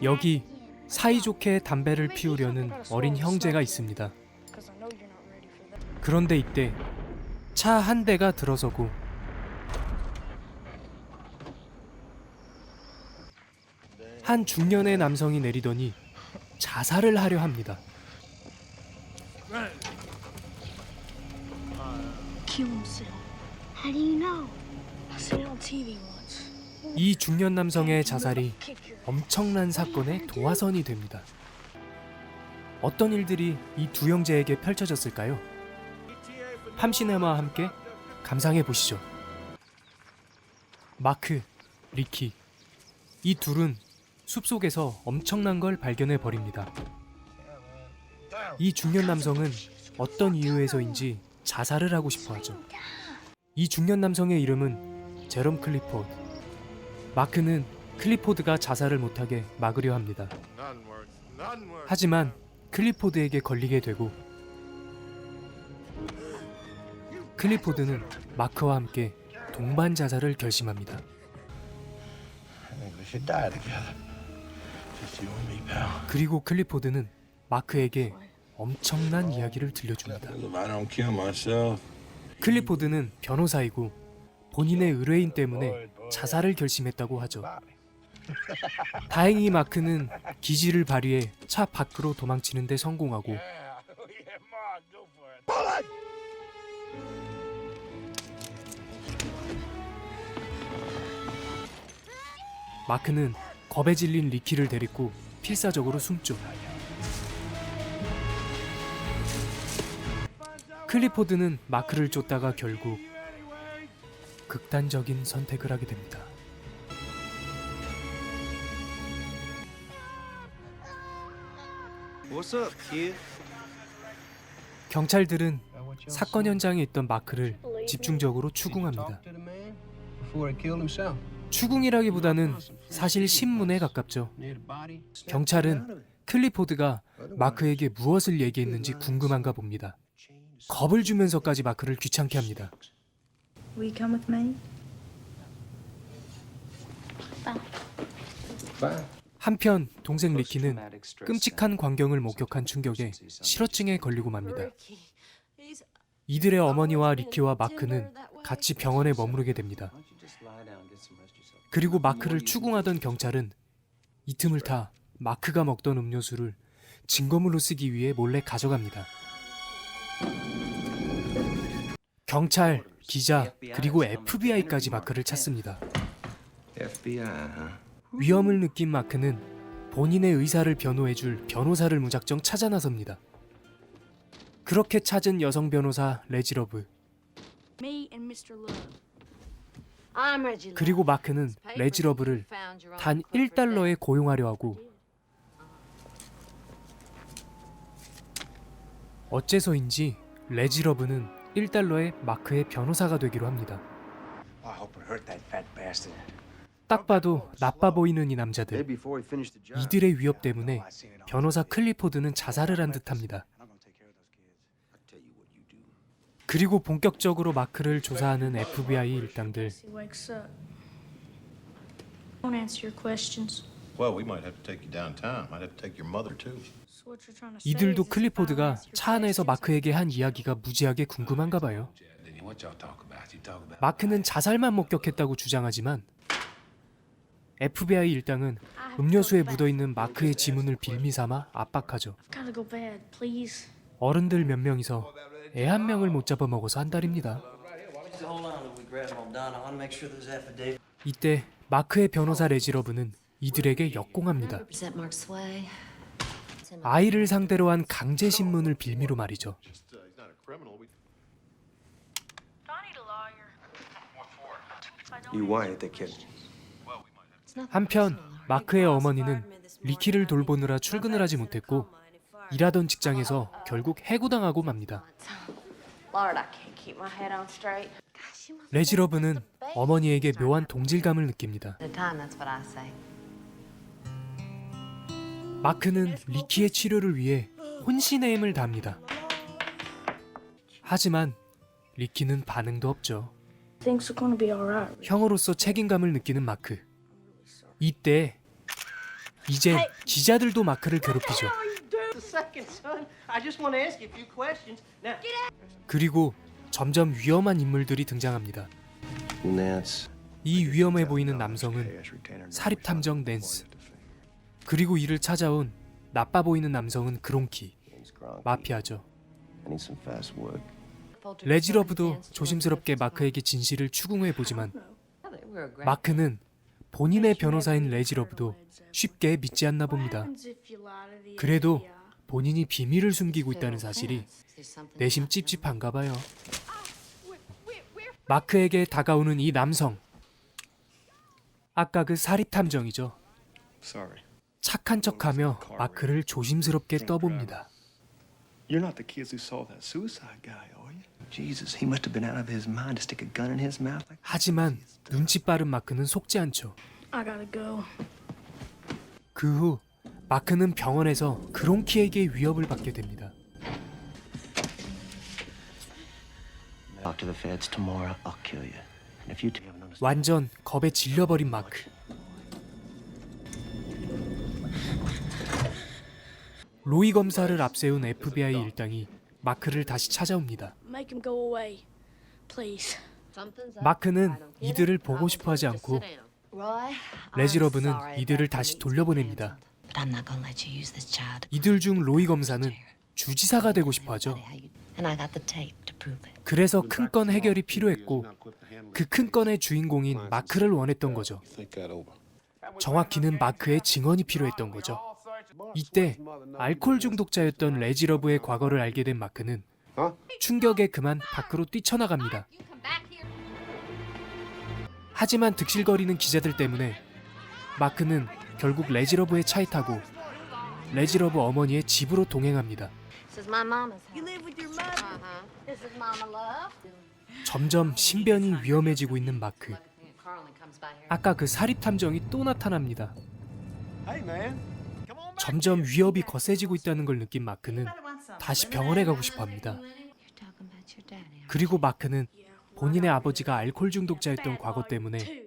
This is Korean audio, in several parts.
여기 사이좋게 담배를 피우려는 어린 형제가 있습니다. 그런데 이때 차 한 대가 들어서고 한 중년의 남성이 내리더니 자살을 하려 합니다. 이 중년 남성의 자살이 엄청난 사건의 도화선이 됩니다. 어떤 일들이 이 두 형제에게 펼쳐졌을까요? 팜시네마와 함께 감상해 보시죠. 마크, 리키, 이 둘은 숲속에서 엄청난 걸 발견해 버립니다. 이 중년 남성은 어떤 이유에서인지 자살을 하고 싶어 하죠. 이 중년 남성의 이름은 제롬 클리포드. 마크는 클리포드가 자살을 못하게 막으려 합니다. 하지만 클리포드에게 걸리게 되고 클리포드는 마크와 함께 동반 자살을 결심합니다. 그리고 클리포드는 마크에게 엄청난 이야기를 들려줍니다. 클리포드는 변호사이고 본인의 의뢰인 때문에 자살을 결심했다고 하죠. 다행히 마크는 기지를 발휘해 차 밖으로 도망치는 데 성공하고 마크는 겁에 질린 리키를 데리고 필사적으로 숨죠. 클리포드는 마크를 쫓다가 결국 극단적인 선택을 하게 됩니다. 경찰들은 사건 현장에 있던 마크를 집중적으로 추궁합니다. 추궁이라기보다는 사실 신문에 가깝죠. 경찰은 클리포드가 마크에게 무엇을 얘기했는지 궁금한가 봅니다. 겁을 주면서까지 마크를 귀찮게 합니다. 한편 동생 리키는 끔찍한 광경을 목격한 충격에 실어증에 걸리고 맙니다. 이들의 어머니와 리키와 마크는 같이 병원에 머무르게 됩니다. 그리고 마크를 추궁하던 경찰은 이 틈을 타 마크가 먹던 음료수를 증거물로 쓰기 위해 몰래 가져갑니다. 경찰, 기자, 그리고 FBI까지 마크를 찾습니다. 위험을 느낀 마크는 본인의 의사를 변호해줄 변호사를 무작정 찾아 나섭니다. 그렇게 찾은 여성 변호사 레지러브. 그리고 마크는 레지러브를 단 $1에 고용하려 하고 어째서인지 레지러브는 $1에 마크의 변호사가 되기로 합니다. 딱 봐도 나빠 보이는 이 남자들. 이들의 위협 때문에 변호사 클리포드는 자살을 한 듯합니다. 그리고 본격적으로 마크를 조사하는 FBI 일당들. 이들도 클리포드가 차 안에서 마크에게 한 이야기가 무지하게 궁금한가 봐요. 마크는 자살만 목격했다고 주장하지만 FBI 일당은 음료수에 묻어있는 마크의 지문을 빌미삼아 압박하죠. 어른들 몇 명이서 애 한 명을 못 잡아먹어서 한달입니다. 이때 마크의 변호사 레지러브는 이들에게 역공합니다. 아이를 상대로 한 강제 신문을 빌미로 말이죠. 한편 마크의 어머니는 리키를 돌보느라 출근을 하지 못했고 일하던 직장에서 결국 해고당하고 맙니다. 레지러브는 어머니에게 묘한 동질감을 느낍니다. 마크는 리키의 치료를 위해 혼신의 힘을 다합니다. 하지만 리키는 반응도 없죠. 형으로서 책임감을 느끼는 마크. 이때 이제 기자들도 마크를 괴롭히죠. 그리고 점점 위험한 인물들이 등장합니다. 이 위험해 보이는 남성은 사립탐정 낸스, 그리고 이를 찾아온 나빠 보이는 남성은 그론키, 마피아죠. 레지러브도 조심스럽게 마크에게 진실을 추궁해 보지만 마크는 본인의 변호사인 레지러브도 쉽게 믿지 않나 봅니다. 그래도 본인이 비밀을 숨기고 있다는 사실이 내심 찝찝한가 봐요. 마크에게 다가오는 이 남성, 아까 그 사립탐정이죠. 착한 척하며 마크를 조심스럽게 떠봅니다. You're not the kids who saw that suicide guy, are you? Jesus, he must have been out of his mind to stick a gun in his mouth. 하지만 눈치 빠른 마크는 속지 않죠. I gotta go. 그 후 마크는 병원에서 그론키에게 위협을 받게 됩니다. Talk to the feds tomorrow, I'll kill you. And if you two haven't understood. 완전 겁에 질려버린 마크. 로이 검사를 앞세운 FBI 일당이 마크를 다시 찾아옵니다. Make him go away, please. 마크는 이들을 보고 싶어 하지 않고 레지러브는 이들을 다시 돌려보냅니다. 이들 중 로이 검사는 주지사가 되고 싶어 하죠. 그래서 큰 건 해결이 필요했고 그 큰 건의 주인공인 마크를 원했던 거죠. 정확히는 마크의 증언이 필요했던 거죠. 이때 알코올 중독자였던 레지러브의 과거를 알게 된 마크는 충격에 그만 밖으로 뛰쳐나갑니다. 하지만 득실거리는 기자들 때문에 마크는 결국 레지러브의 차에 타고 레지러브 어머니의 집으로 동행합니다. 점점 신변이 위험해지고 있는 마크. 아까 그 사립탐정이 또 나타납니다. 점점 위협이 거세지고 있다는 걸 느낀 마크는 다시 병원에 가고 싶어 합니다. 그리고 마크는 본인의 아버지가 알코올 중독자였던 과거 때문에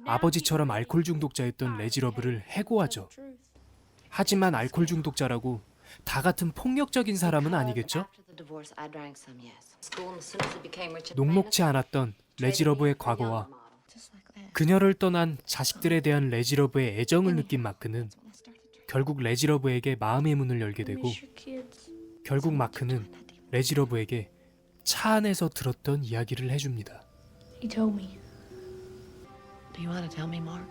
아버지처럼 알코올 중독자였던 레지러브를 해고하죠. 하지만 알코올 중독자라고 다 같은 폭력적인 사람은 아니겠죠? 녹록치 않았던 레지러브의 과거와 그녀를 떠난 자식들에 대한 레지러브의 애정을 느낀 마크는 결국 레지러브에게 마음의 문을 열게 되고 결국 마크는 레지러브에게 차 안에서 들었던 이야기를 해줍니다. He told me. Do you want to tell me more?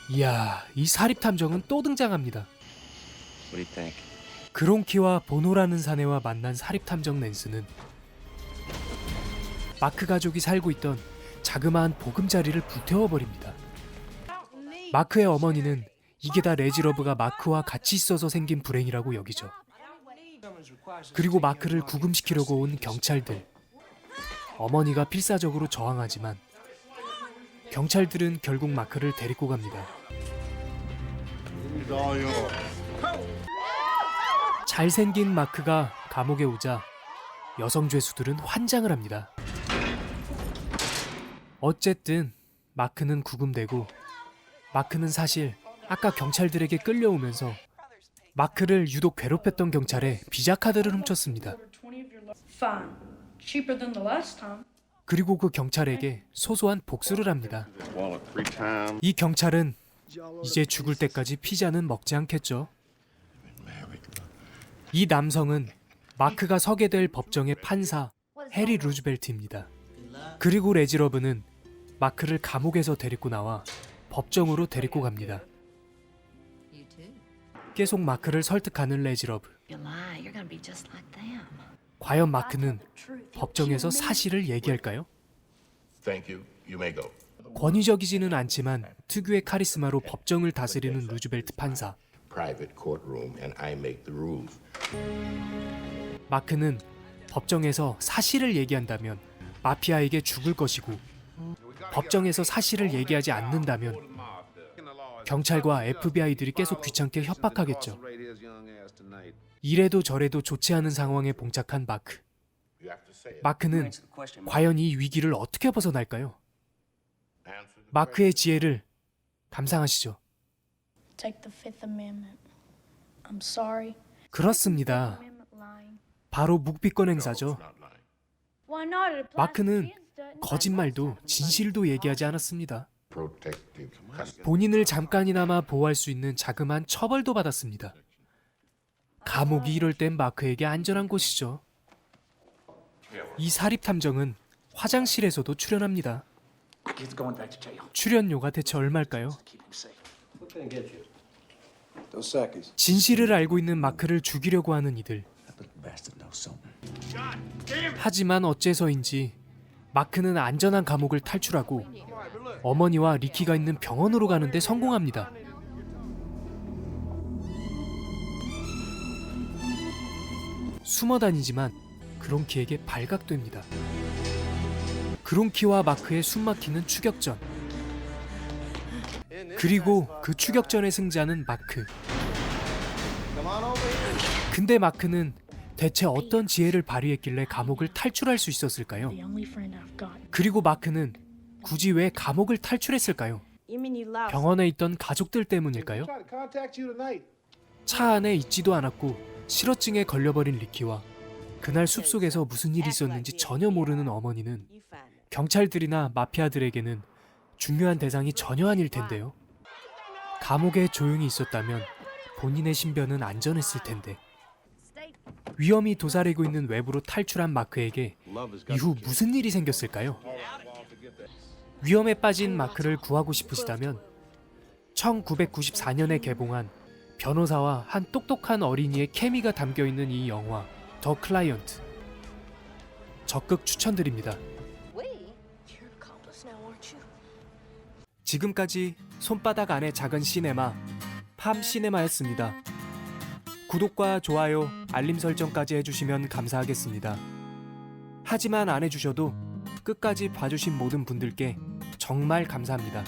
이야, 이 사립탐정은 또 등장합니다. What do you think? 그론키와 보노라는 사내와 만난 사립탐정 낸스는 마크 가족이 살고 있던 자그마한 보금자리를 불태워버립니다. 마크의 어머니는 이게 다 레지러브가 마크와 같이 있어서 생긴 불행이라고 여기죠. 그리고 마크를 구금시키려고 온 경찰들. 어머니가 필사적으로 저항하지만 경찰들은 결국 마크를 데리고 갑니다. 잘생긴 마크가 감옥에 오자 여성 죄수들은 환장을 합니다. 어쨌든 마크는 구금되고 마크는 사실 아까 경찰들에게 끌려오면서 마크를 유독 괴롭혔던 경찰의 비자 카드를 훔쳤습니다. Fine. Cheaper than the last time. 그리고 그 경찰에게 소소한 복수를 합니다. 이 경찰은 이제 죽을 때까지 피자는 먹지 않겠죠. 이 남성은 마크가 서게 될 법정의 판사 해리 루즈벨트입니다. 그리고 레지러브는 마크를 감옥에서 데리고 나와 법정으로 데리고 갑니다. 계속 마크를 설득하는 레지러브. You lie, you're gonna be just like them. 과연 마크는 법정에서 사실을 얘기할까요? Thank you. You may go. 권위적이지는 않지만 특유의 카리스마로 법정을 다스리는 루즈벨트 판사. Private courtroom and I make the rules. 마크는 법정에서 사실을 얘기한다면 마피아에게 죽을 것이고 법정에서 사실을 얘기하지 않는다면 경찰과 FBI들이 계속 귀찮게 협박하겠죠. 이래도 저래도 좋지 않은 상황에 봉착한 마크. You have to say it. 마크는 과연 이 위기를 어떻게 벗어날까요? Answer the 마크의 지혜를 감상하시죠. Take the Fifth Amendment. I'm sorry. 그렇습니다. Amendment lying. 바로 묵비권 행사죠. Not lying. Why not? It applies to 마크는 kids, doesn't it? 거짓말도 진실도 얘기하지 않았습니다. Protective custody. 본인을 잠깐이나마 보호할 수 있는 자그마한 처벌도 받았습니다. 감옥이 이럴 땐 마크에게 안전한 곳이죠. 이 사립탐정은 화장실에서도 출연합니다. Kid's going back to jail. 출연료가 대체 얼마일까요? Keep him safe. What can I get you? Dos Sakis. 진실을 알고 있는 마크를 죽이려고 하는 이들. That little bastard knows something. 하지만 어째서인지 마크는 안전한 감옥을 탈출하고 어머니와 리키가 있는 병원으로 가는데 성공합니다. 숨어 다니지만 그론키에게 발각됩니다. 그론키와 마크의 숨막히는 추격전. 그리고 그 추격전의 승자는 마크. 근데 마크는 대체 어떤 지혜를 발휘했길래 감옥을 탈출할 수 있었을까요? The only friend I've got. 그리고 마크는 굳이 왜 감옥을 탈출했을까요? 병원에 있던 가족들 때문일까요? 차 안에 있지도 않았고 실어증에 걸려버린 리키와 그날 숲속에서 무슨 일이 있었는지 전혀 모르는 어머니는 경찰들이나 마피아들에게는 중요한 대상이 전혀 아닐 텐데요. 감옥에 조용히 있었다면 본인의 신변은 안전했을 텐데. 위험이 도사리고 있는 외부로 탈출한 마크에게 이후 무슨 일이 생겼을까요? 위험에 빠진 마크를 구하고 싶으시다면 1994년에 개봉한 변호사와 한 똑똑한 어린이의 케미가 담겨있는 이 영화 더 클라이언트 적극 추천드립니다. 지금까지 손바닥 안의 작은 시네마 팜 시네마였습니다. 구독과 좋아요, 알림 설정까지 해주시면 감사하겠습니다. 하지만 안 해주셔도 끝까지 봐주신 모든 분들께 정말 감사합니다.